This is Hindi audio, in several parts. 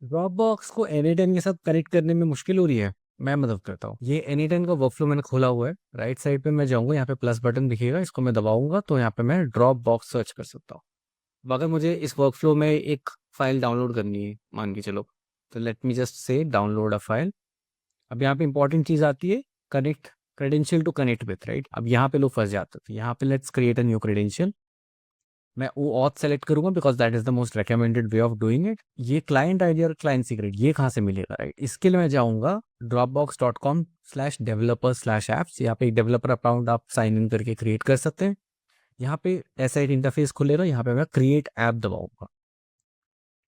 ड्रॉपबॉक्स को एनी10 के साथ कनेक्ट करने में मुश्किल हो रही है, मैं मदद करता हूँ। ये एनी10 का वर्कफ्लो मैंने खोला हुआ है। राइट साइड पे मैं जाऊंगा, यहाँ पे प्लस बटन दिखेगा, इसको मैं दबाऊंगा तो यहाँ पे मैं ड्रॉप बॉक्स सर्च कर सकता हूँ। अब अगर मुझे इस वर्कफ्लो में एक फाइल डाउनलोड करनी है, मान के चलो, तो let me just say download a file. अब यहाँ पे इंपॉर्टेंट चीज आती है, connect credential to connect with. Right, अब यहाँ पे लोग फंस जाते थे। यहाँ पे let's create a new credential. मैं वो ऑथ सेलेक्ट करूंगा because that is the most recommended way of doing it. ये क्लाइंट आईडी और क्लाइंट सीक्रेट ये कहाँ से मिलेगा? राइट, इसके लिए मैं जाऊंगा dropbox.com/developer/apps। यहाँ पे एक डेवलपर अकाउंट आप साइन इन करके क्रिएट कर सकते हैं। यहाँ पे ऐसा एक इंटरफेस खुलेगा, यहाँ पे मैं क्रिएट ऐप दबाऊंगा।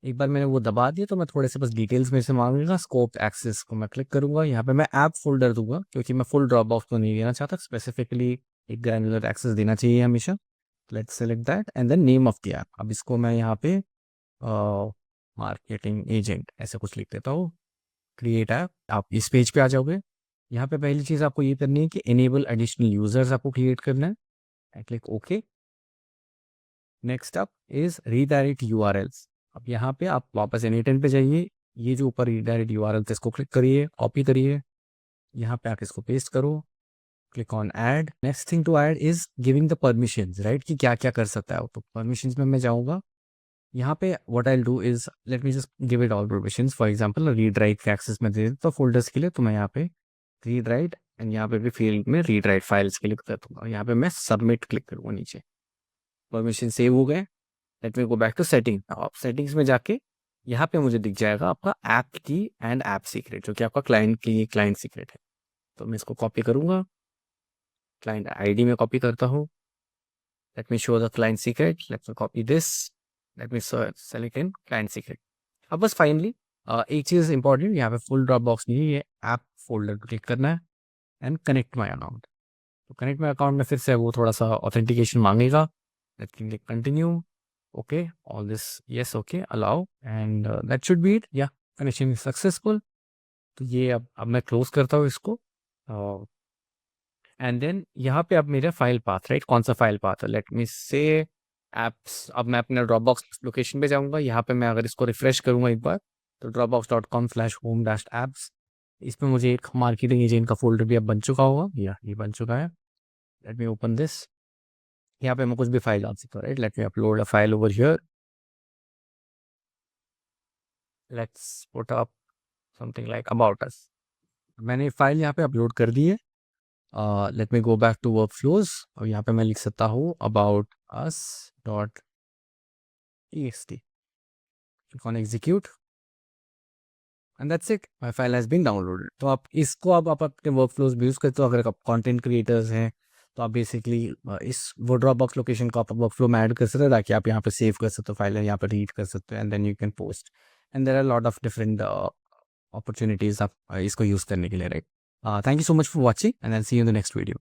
एक बार मैंने वो दबा दिया तो मैं थोड़े से बस डिटेल्स में से मांगेगा। स्कोप एक्सेस को मैं क्लिक करूंगा, यहाँ पे मैं ऐप फोल्डर दूंगा क्योंकि मैं फुल ड्रॉप बॉक्स को नहीं देना चाहता, स्पेसिफिकली एक ग्रैनुलर एक्सेस देना चाहिए हमेशा। Let's select that and then name of the app. अब इसको मैं यहाँ पे मार्केटिंग एजेंट ऐसे कुछ लिख देता हूँ। Create app. आप इस पेज पे आ जाओगे। यहाँ पे पहली चीज़ आपको ये करनी है कि इनेबल एडिशनल यूजर्स आपको क्रिएट करना है। I click okay. Next up is redirect URLs. अब यहाँ पे आप वापस एनी10 पे जाइए। ये जो ऊपर रीडायरेक्ट यूआरएल थे इसको क्लिक करिए, कॉपी करिए, यहाँ पे आके इसको पेस्ट करो। Click on add. Next thing to add is giving the permissions. Right, कि क्या क्या कर सकता है। तो परमिशंस में मैं जाऊँगा। यहाँ पे what I do is late me just give it all permissions. For example read write का एक्सेस मैं दे देता हूँ फोल्डर्स के लिए, तो मैं यहाँ पे रीड राइट एंड यहाँ पे भी फील्ड में रीड राइट फाइल्स के लिए कर दूंगा। यहाँ पे मैं सबमिट क्लिक करूँगा नीचे। परमिशन सेव हो गए। Let me go back to setting. आप सेटिंग्स में जाके यहाँ पे मुझे दिख जाएगा आपका ऐप की एंड ऐप सीक्रेट, जो कि आपका क्लाइंट की क्लाइंट सीक्रेट है। तो मैं इसको कॉपी करूंगा, क्लाइंट आईडी में कॉपी करता हूँ। Let me show the client secret. Let me copy this. Let me select in client secret. अब बस फाइनली एक चीज इंपॉर्टेंट, यहाँ पे फुल ड्रॉप बॉक्स नहीं है, ये ऐप फोल्डर पर क्लिक करना है एंड कनेक्ट माई अकाउंट। तो कनेक्ट माई अकाउंट में फिर से वो थोड़ा सा ऑथेंटिकेशन मांगेगा। Let me click continue. okay, all this, yes, okay, allow, and that should be it. Yeah, connection is successful. तो ये अब मैं क्लोज करता हूँ इसको। एंड देन यहाँ पे अब मेरा फाइल पाथ, राइट, कौन सा फाइल पाथ है? लेट मी से एप्स। अब मैं अपने ड्रॉप बॉक्स लोकेशन पे जाऊँगा। यहाँ पे मैं अगर इसको रिफ्रेश करूँगा एक बार, तो dropbox.com/home-apps, इसमें मुझे एक मार्केटिंग एजेंट का फोल्डर भी अब बन चुका होगा। या ये बन चुका है। Let me open this. यहाँ पे मैं कुछ भी फाइल डाल सकता हूँ। Right, let me upload a file over here. Let's put up something like about us. मैंने फाइल यहाँ पे अपलोड कर दी है। Let me go back to workflows और यहाँ पे मैं लिख सकता हूँ about us dot TXT. Click on execute and that's it, my file has been downloaded. तो आप इसको आप अपने वर्क फ्लोज भी यूज़ करते हो। अगर आप कंटेंट क्रिएटर्स हैं तो आप बेसिकली इस वो ड्रॉप बॉक्स लोकेशन को आप वर्क फ्लो में ऐड कर सकते हो, ताकि आप यहाँ पे सेव कर सकते हो फाइल, यहाँ पे रीड कर सकते हो and then you can post. And there are lot of different opportunities आप इसको यूज़ करने के लिए। Right, thank you so much for watching and I see you in the next video.